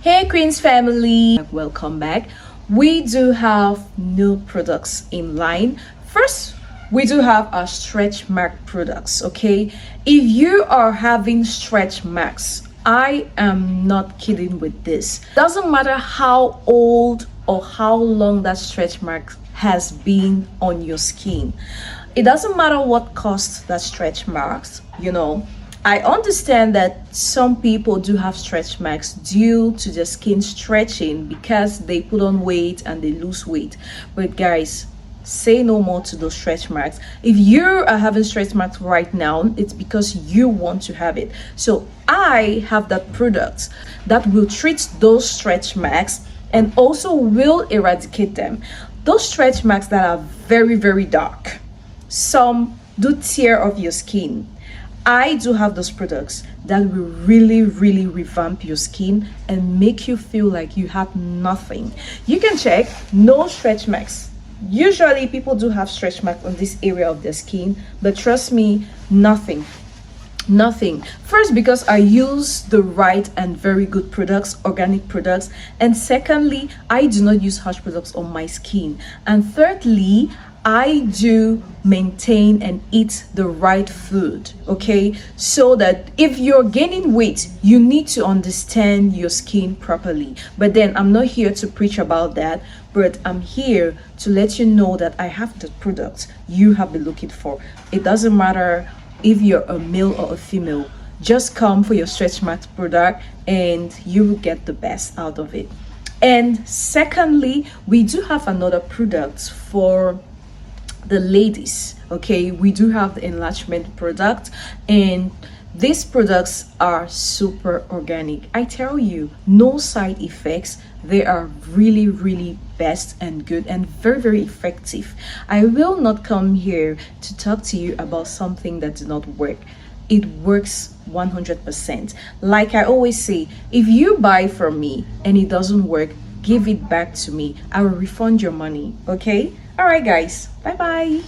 Hey Queens family, welcome back. We do have new products in line. First, we do have our stretch mark products. Okay, if you are having stretch marks, I am not kidding with this. Doesn't matter how old or how long that stretch mark has been on your skin. It doesn't matter what caused that stretch marks, I understand that some people do have stretch marks due to their skin stretching because they put on weight and they lose weight. But guys, say no more to those stretch marks. If you are having stretch marks right now, it's because you want to have it. So I have that product that will treat those stretch marks and also will eradicate them. Those stretch marks that are very, very dark. Some do tear off your skin. I do have those products that will really revamp your skin and make you feel like you have nothing. You can check no stretch marks. Usually people do have stretch marks on this area of their skin, but trust me, nothing. First, because I use the right and very good products, organic products, and secondly, I do not use harsh products on my skin, and thirdly, I do maintain and eat the right food, okay? So that if you're gaining weight, you need to understand your skin properly. But then I'm not here to preach about that, but I'm here to let you know that I have the products you have been looking for. It doesn't matter if you're a male or a female. Just come for your stretch marks product and you will get the best out of it. And secondly, we do have another product for the ladies. Okay, we do have the enlargement product, and these products are super organic. I tell you, no side effects. They are really best and good and very effective. I will not come here to talk to you about something that does not work. It works 100%. Like I always say, if you buy from me and it doesn't work, give it back to me. I will refund your money. Okay, all right guys, bye bye.